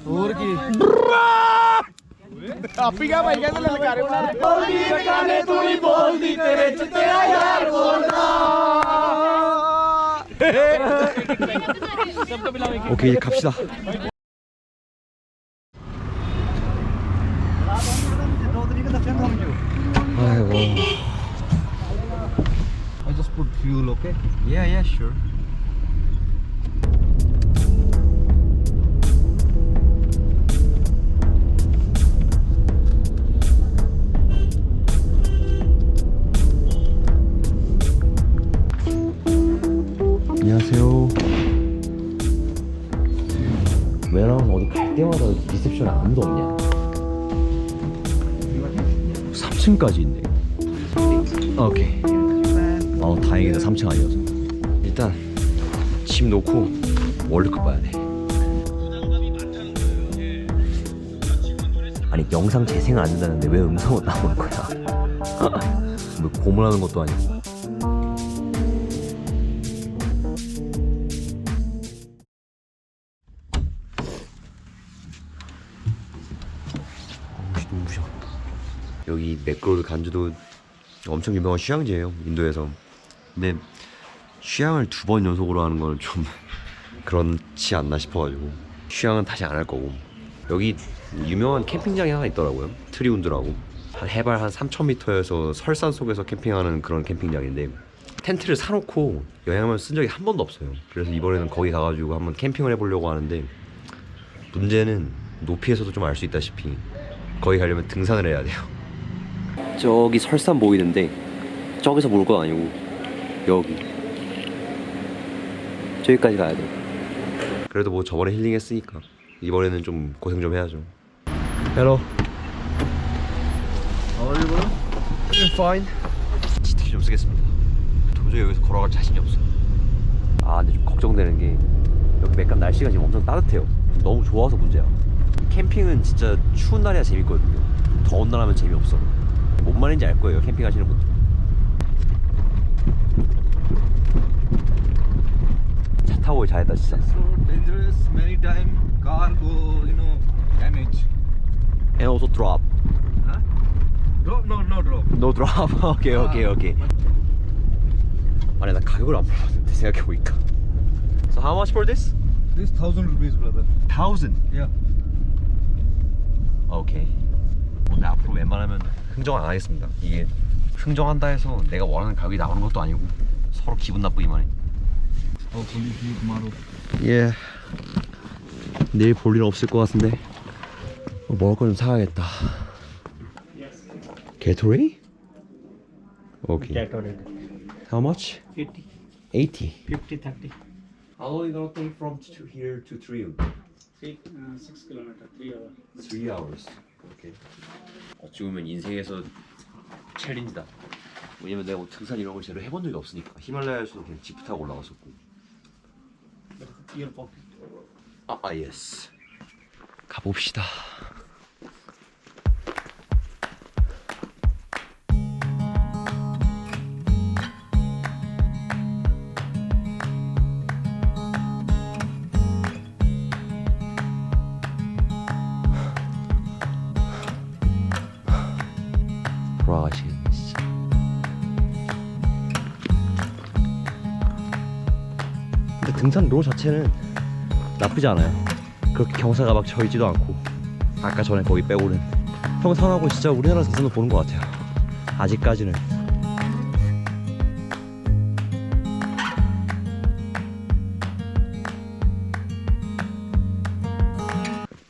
और की आप ही क्या भाई कैसे लगा रहे हो बोलदी काने तू नहीं बोलदी तेरे च तेरा यार बोलदा 오케이 이제 갑시다. 아이고. I just put fuel, okay? Yeah, sure. 안녕하세요. 왜냐면 어디 갈 때마다 리셉션에 아무도 없냐? 3층까지 있네. 오케이. 다행이다 3층 아니어서. 일단 짐 놓고 월드컵 봐야 돼. 아니 영상 재생은 안 된다는데 왜 음성은 나오는 거야? 뭐 고문하는 것도 아니고. 눈부셔. 여기 맥그로드 간주도 엄청 유명한 휴양지예요, 인도에서. 근데 휴양을 2번 연속으로 하는 거는 좀 그렇지 않나 싶어가지고 휴양은 다시 안 할 거고. 여기 유명한 캠핑장이 하나 있더라고요, 트리운드라고. 한 해발 한 3,000m에서 설산 속에서 캠핑하는 그런 캠핑장인데 텐트를 사놓고 여행하면서 쓴 적이 한 번도 없어요. 그래서 이번에는 거기 가가지고 한번 캠핑을 해보려고 하는데, 문제는 높이에서도 좀 알 수 있다시피 거기 가려면 등산을 해야 돼요. 저기 설산 보이는데 저기서 볼 건 아니고 여기 저기까지 가야 돼. 그래도 뭐 저번에 힐링했으니까 이번에는 좀 고생 좀 해야죠. Hello. How are you, bro? I'm fine. 치트키 좀 쓰겠습니다. 도저히 여기서 걸어갈 자신이 없어. 근데 좀 걱정되는 게 여기 맥감 날씨가 지금 엄청 따뜻해요. 너무 좋아서 문제야. 캠핑은 진짜 추운 날이야 재밌거든요. 더운 날 하면 재미없어. 뭔 말인지 알 거예요, 캠핑 하시는 분들. 차 타고 오길 잘했다 진짜. So dangerous. Many time car go, damage. And also drop. Huh? Drop? No drop. No drop. 오케이. 아니 나 가격을 안 물어봤는데 생각해보니까. So how much for this? This 1,000 rupees, brother. 1,000. Yeah. 오케이. 근데 앞으로 웬만하면 흥정 안 하겠습니다. 이게 흥정한다 해서 내가 원하는 가격이 나오는 것도 아니고 서로 기분 나쁘기만 해. Hopefully see you tomorrow. 예. 내일 볼 일 없을 것 같은데 먹을 거 좀 사야겠다. 게토레이? 오케이. Gatorade. How much? 80, 80. 50, 30. How long are you gonna take from here to Triun? 6 kilometers, 3 hours. 3 hours. 오케이. 어찌 보면 인생에서 챌린지다. 왜냐면 내가 뭐 등산 이런 걸 제대로 해본 적이 없으니까. 히말라야에서도 그냥 지프 타고 올라갔었고. Your pocket. 예스. 가봅시다. 돌아가시겠네 진짜. 근데 등산 로 자체는 나쁘지 않아요. 그렇게 경사가 막 져있지도 않고. 아까 전에 거기 빼고는 평탄하고 진짜 우리나라 등산도 보는 것 같아요, 아직까지는.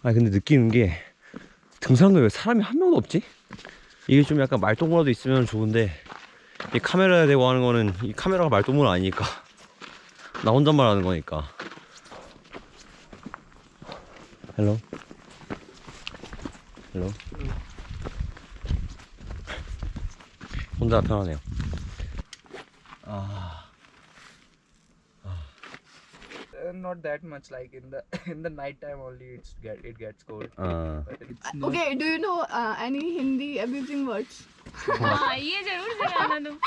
근데 느끼는 게 등산로에 왜 사람이 한 명도 없지? 이게 좀 약간 말동무라도 있으면 좋은데, 이 카메라에 대고 하는 거는 이 카메라가 말동무는 아니니까 나 혼잣말 하는 거니까. 헬로. 혼자 편하네요. And not that much. Like in the in the night time only it gets cold. 어. But it's Okay, do you know any Hindi abusing words? हाँ ये जरूर सिखाना तुम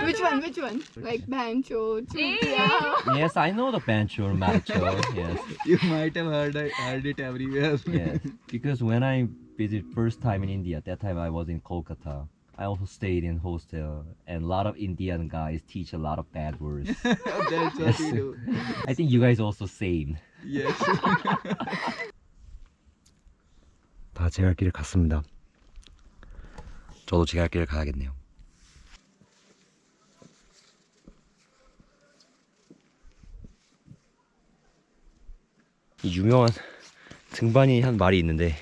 Which one? Which one? Like bancho, chutia. Yes, I know the bancho, macho. Yes, you might have heard it everywhere. yes. Because when I visit first time in India, that time I was in Kolkata. I also stayed in hostel, and a lot of Indian guys teach a lot of bad words. That's what we do. I think you guys also same. Yes. 다 제 갈 길을 갔습니다. 저도 제 갈 길을 가야겠네요. 이 유명한 등반이 한 말이 있는데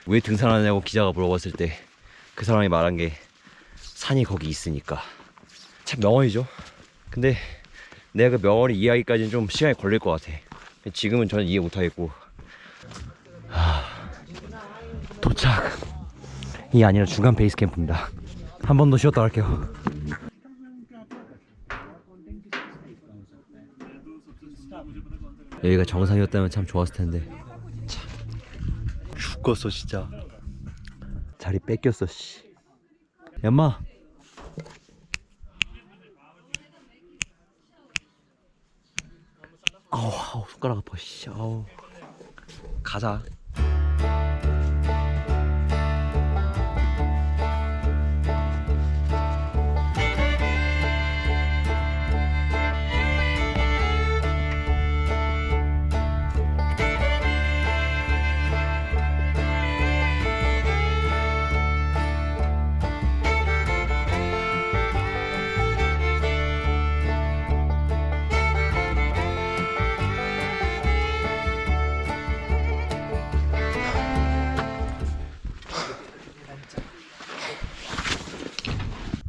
왜 등산하냐고 기자가 물어봤을 때 그 사람이 말한 게 산이 거기 있으니까. 참 명언이죠. 근데 내가 그 명언을 이해하기까지는 좀 시간이 걸릴 것 같아. 지금은 저는 이해 못하겠고. 도착이 아니라 중간 베이스 캠프입니다. 한 번 더 쉬었다 갈게요. 여기가 정상이었다면 참 좋았을 텐데. 참 죽었어 진짜. 자리 뺏겼어 씨. 얌마. 아우 손가락 아파 씨. 아우. 가자.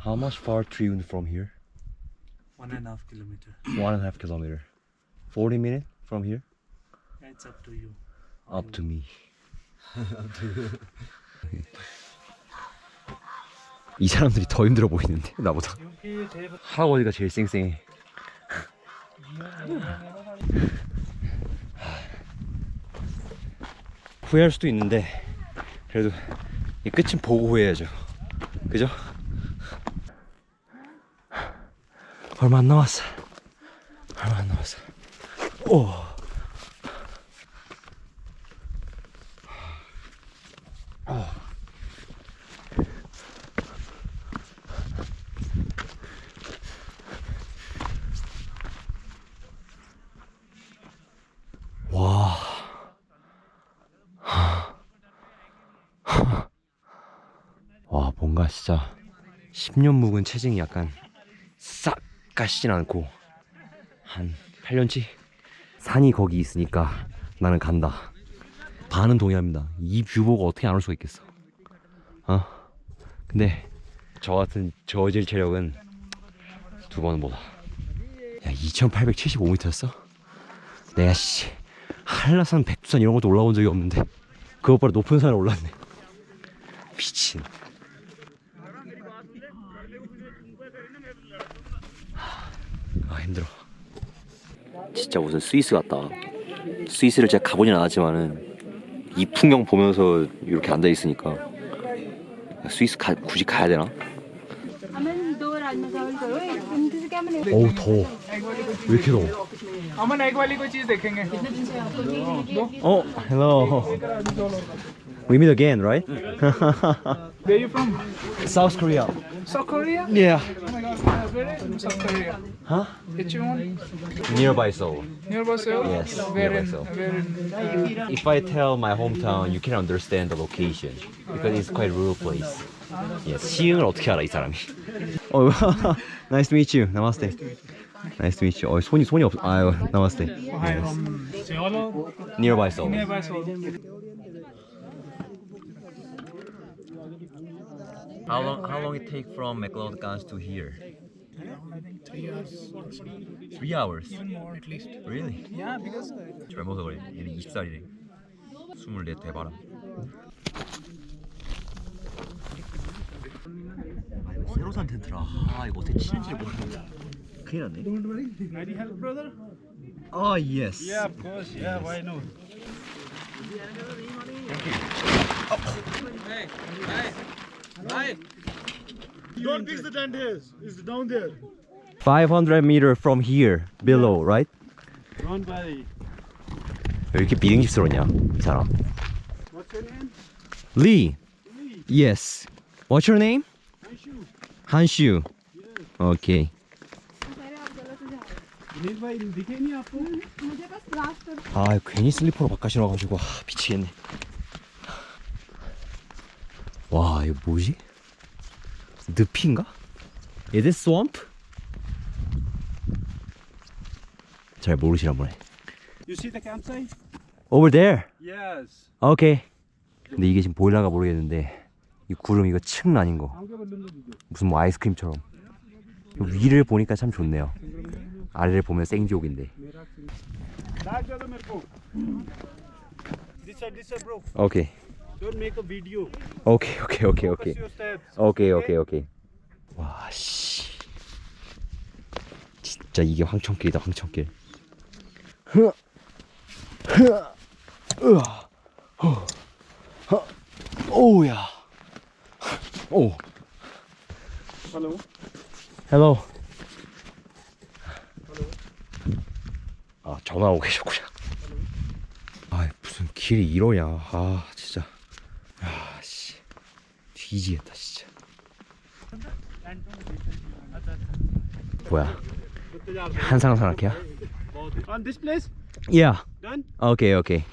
How much far Triun from here? 1.5 kilometer. 1.5 kilometer. 40 minutes from here? It's up to you. Up to me. 이 사람들이 더 힘들어 보이는데 나보다. 할아버지가 제일 쌩쌩해. 후회할 수도 있는데 그래도 이 끝은 보고 후회해야죠. 그죠? 얼마 안 남았어. 얼마 안 남았어. 오. 와. 와, 뭔가 진짜 10년 묵은 체증이 약간 싹 가시진 않고 한 8년치? 산이 거기 있으니까 나는 간다. 반은 동의합니다. 이 뷰 보고 어떻게 안 올 수가 있겠어. 근데 저 같은 저질 체력은 두 번은 못와. 야, 2875m였어? 내가 씨 한라산, 백두산 이런 것도 올라온 적이 없는데 그것보다 높은 산에 올랐네. 미친. 아, 힘들어. 진짜 무슨 스위스 같다. 스위스를 제가 가보진 않았지만은 이 풍경 보면서 이렇게 앉아 있으니까 스위스 굳이 가야 되나? 어우 더워. 왜 이렇게 더워? अमन एग वाली कोई चीज देखेंगे. Oh, hello. We meet again, right? Where are you from? South Korea. South Korea? Yeah. Oh my God, where is South Korea? Huh? Which one? Nearby Seoul. Nearby Seoul? Yes, Where nearby in? Seoul. Where in? If I tell my hometown, you can understand the location because it's quite rural place. Yes. 시흥을 어떻게 알아 이 사람이? Nice to meet you. Namaste. Nice to meet you. 손이 없어. 아유, Namaste. Hi, Seoul. Nearby Seoul. Nearby Seoul. How long it take from McLeod to here? I think 3 hours. 3 hours. Even more at least. Really? Yeah, because 젊어서 그래. 얘는 20살이래. 24 대봐라. 새로 산 텐트라. 아, 이거 어떻게 치는지 모르겠네. 큰일 났네. don't worry. Ready help, brother? Oh yes. Yeah, of course. Yeah, why not? Don't fix the tent here. It's down there. 500 meter from here below, right? Don't worry. 왜 이렇게 비행식스러우냐 이 사람? What's your name? Lee. Lee. Yes. What's your name? Anshu. 한슈. Okay. दिनेश भाई दिखे नहीं आपको? 아 괜히 슬리퍼로 바깥 신어가지고 미치겠네. 와 이거 뭐지? 늪인가? Is it swamp? 잘 모르시나 보네. You see the campsite? Over there. Yes. Okay. 근데 이게 지금 보일란가 모르겠는데 이 구름 이거 층 아닌 거 무슨 뭐 아이스크림처럼 위를 보니까 참 좋네요. 아래를 보면 생지옥인데. Back ज़्यादा मेरे को. This side, bro. 오케이. Don't make a video. 오케이 오케이 오케이 오케이. Focus your steps. 오케이 오케이 오케이. 와 씨. 진짜 이게 황천길이다 황천길. 오야. 오. Hello. Hello. 아 전화하고 계셨구나. 아 무슨 길이 이러냐. 아 진짜. 아 씨. 뒤지겠다 진짜. 뭐야? 한상 산악회야? On this place? Yeah. Done? Okay, okay.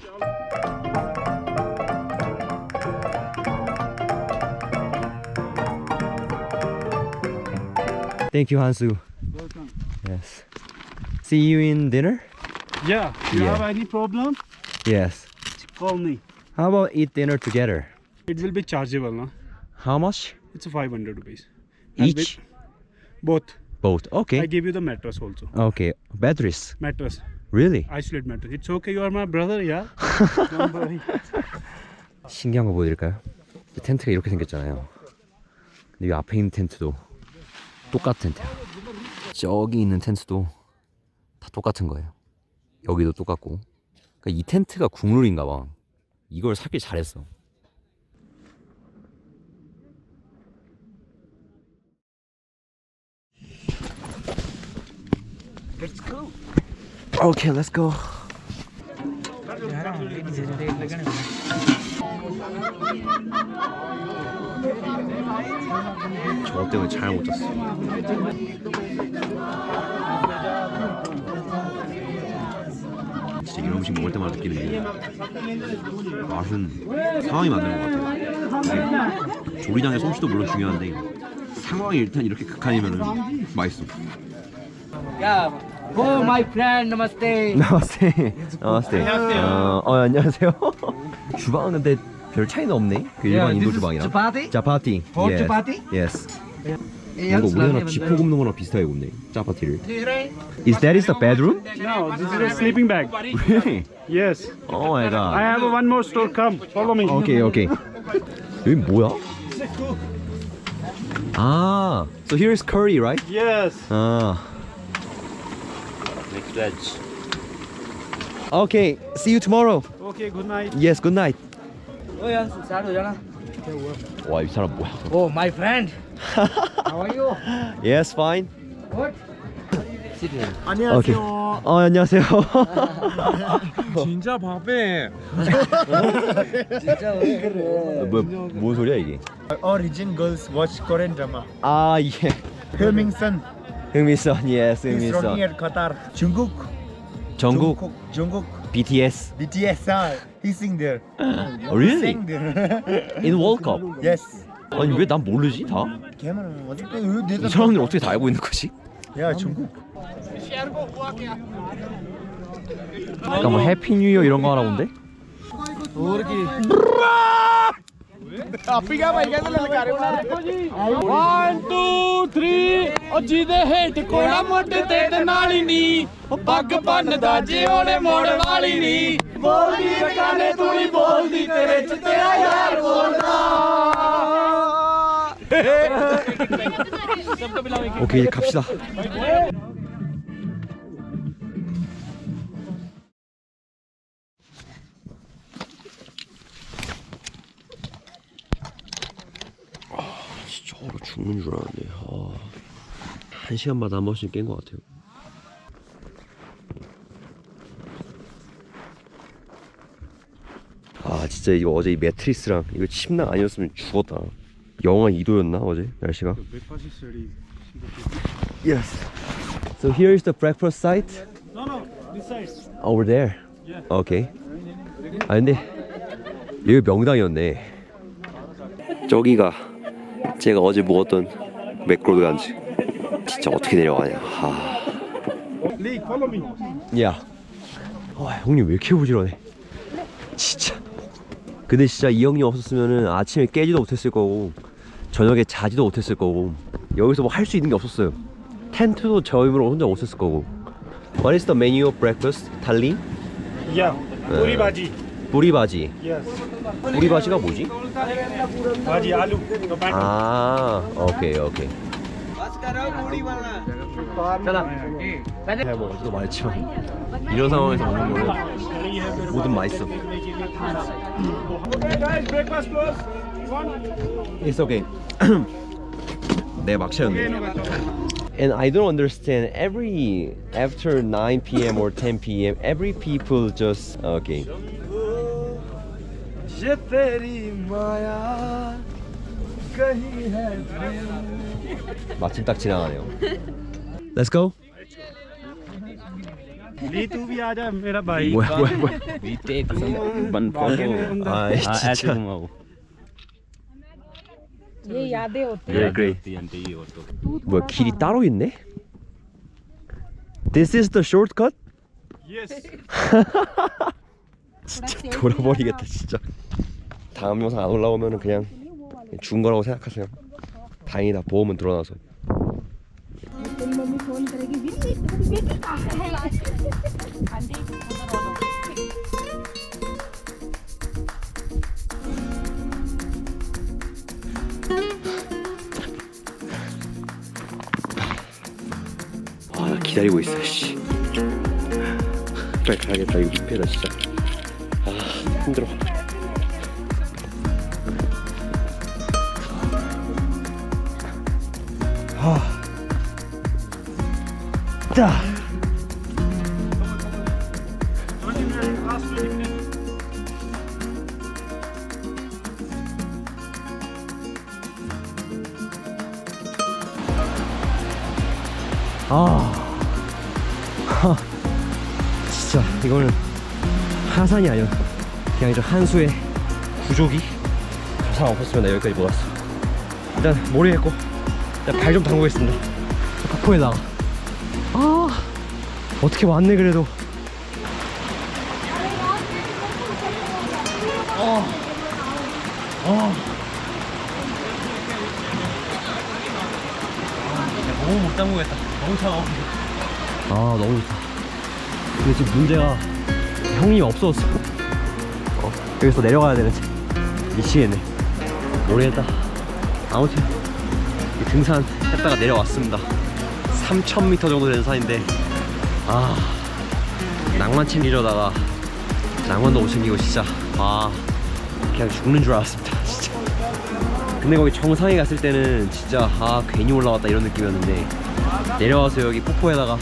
Thank you, Hansu. Welcome. Yes. See you in dinner? Yeah. You Yeah. have any problem? Yes. Call me. How about eat dinner together? It will be chargeable, no? How much? It's 500 rupees. And Each? Both. Both. I Okay. give you the mattress also. Okay. Batteries. Mattress. Really? Isolate mattress. It's okay. You are my brother, yeah. Don't worry. 신기한 거 보여드릴까요? 이 텐트가 이렇게 생겼잖아요. 근데 이 앞에 있는 텐트도 똑같은 텐트야. 저기 있는 텐트도 다 똑같은 거예요. 여기도 똑같고. 그러니까 이 텐트가 국룰인가 봐. 이걸 사길 잘했어. Let's go. Okay, let's go. 저 때문에 잘 못 잤어. 진짜 이런 음식 먹을 때마다 느끼는 게 맛은 상황이 만드는 것 같아요. 네. 조리장의 솜씨도 물론 중요한데 상황이 일단 이렇게 극한이면 맛있어. Oh, my friend, namaste. 나마스테. 나마스테. 안녕하세요. 주방은 근데 별 차이는 없네. 그 일반 인도 주방이랑. Chapati? 짜파티. Hot Yes. chapati? Yes. 이거 우리나라 지포 굽는 거랑 비슷하게 굽네. 짜파티를. Is that the bedroom? No, this is a sleeping bag. Really? Yes. Oh my I god. have one more store. Come, follow me. 오케이 오케이. 여기 뭐야? 아, so here is curry, right? Yes. 아. Mixed veg. Okay, see you tomorrow. Okay, good night. Yes, good night. Oh, yeah, start ho jana. 와, 이 사람 뭐야? Oh, my friend. How are you? Yes, fine. Good. Sit here. 오케이. 안녕하세요. 진짜 바쁘. 진짜 왜 그래? 뭔 소리야 이게? Origin girls watch Korean drama. 아, 예. Heung-min 흥민선, yes, he's rocking 흥민선. at Qatar. Jungkook. 정국, BTS. BTS. He sing there. Oh, really? Sing there. In World Cup. yes. 아니 왜 난 모르지 다? 걔는 어떻게 이 사람들 어떻게 다 알고 있는 거지? 야 Jungkook. 그러니까 뭐 해피 뉴 이어 이런 거 하나 본데? ਆਪੀ ਕਾ ਭਾਈ ਕਹਿੰਦੇ ਲਲਕਾਰੇ ਬਣਾ ਦੇਖੋ ਜੀ 1 2 3 ਉਹ ਜਿਹਦੇ ਹੇਠ ਕੋਲਾ ਮੋਢੇ ਤੇ ਨਾਲ ਹੀ ਨਹੀਂ ਉਹ ਪੱਗ ਬੰਨਦਾ ਜੇ ਉਹਨੇ ਮੋੜ ਵਾਲੀ ਨਹੀਂ ਬੋਲਦੀ ਟਕਾਨੇ ਤੂੰ ਨਹੀਂ ਬੋਲਦੀ ਤੇਰੇ ਚ ਤੇਰਾ ਯਾਰ ਬੋਲਦਾ 오케이 이제 갑시다. 더워 죽는 줄 알았는데 1시간마다 한 번씩 깬 것 같아요. 아 진짜 이거 어제 이 매트리스랑 이거 침낭 아니었으면 죽었다. 영하 2도였나 어제 날씨가? Yes. So here is the breakfast site. No, this side. Over there. Okay. 아 근데 여기 명당이었네. 저기가 제가 어제 먹었던 맥그로드 간지. 진짜 어떻게 내려가냐. 야. 형님 왜 이렇게 부지런해? 진짜. 근데 진짜 이 형님 없었으면은 아침에 깨지도 못했을 거고 저녁에 자지도 못했을 거고 여기서 뭐 할 수 있는 게 없었어요. 텐트도 저 힘으로 혼자 못 썼을 거고. What is the menu of breakfast? 달리? Yeah, puri bhaji. 뿌리바지. Yes. 뿌리바지가 뭐지? Bhaji, aloo, tomato. 아, 오케이. 뭐 어제도 말했지만 이런 상황에서 먹는 거는 뭐든 맛있어. Guys, breakfast close. It's okay. 내 막차였네. And I don't understand. Every after 9 p.m. or 10 p.m. every people just okay. 마침 딱 지나가네요. Let's go. ली तू भी आ जा मेरा भाई. 뭐야. 아, 진짜. ये यादें होती Yeah, great. 뭐야, 길이 따로 있네? This is the shortcut? Yes. 진짜 돌아버리겠다 진짜. 다음 영상 안 올라오면 그냥 준 거라고 생각하세요. 다행이다 보험은 들어놔서. Mummy phone करेगी बेटी कहाँ है आंटी 아, 나 기다리고 있어. 씨. 빨리 가야겠다. 이거 민폐다 진짜. 아, 힘들어. 자. 진짜 이거는 하산이 아니야. 그냥 한수의 구조기. 저 사람 없었으면 나 여기까지 못 왔어. 일단 모르겠고 일단 발 좀 담그겠습니다. 폭포에다가 어떻게 왔네 그래도. 너무 못 담그겠다. 너무 차가워. 너무 좋다. 근데 지금 문제가 형님이 없어졌어. 여기서 내려가야 되는데 미치겠네. 모르겠다. 아무튼 이 등산 했다가 내려왔습니다. 3000m 정도 되는 산인데 낭만 챙기려다가 낭만도 못 챙기고 진짜 그냥 죽는 줄 알았습니다 진짜. 근데 거기 정상에 갔을 때는 진짜 괜히 올라왔다 이런 느낌이었는데 내려와서 여기 폭포에다가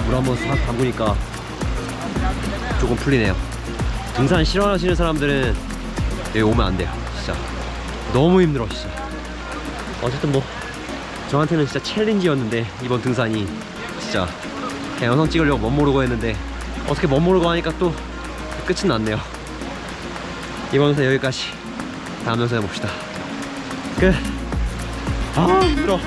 물 한번 싹 담그니까 조금 풀리네요. 등산 싫어하시는 사람들은 여기 오면 안 돼요 진짜. 너무 힘들어 진짜. 어쨌든 뭐 저한테는 진짜 챌린지였는데 이번 등산이 진짜 그냥 영상 찍으려고 멋모르고 했는데 어떻게 멋모르고 하니까 또 끝은 났네요. 이번 영상 여기까지. 다음 영상에 봅시다. 끝. 힘들어.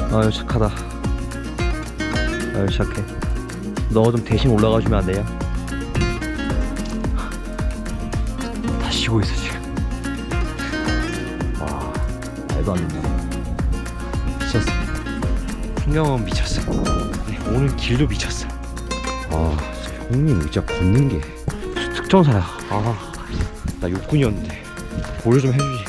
아유 착하다. 아유 착해. 너 좀 대신 올라가주면 안 되냐? 다 쉬고 있어 지금. 와 말도 안 된다. 미쳤어. 풍경은 미쳤어. 네, 오늘 길도 미쳤어. 진짜 형님 진짜 걷는 게 무슨 특전사야. 나 육군이었는데 보려 좀 해주지.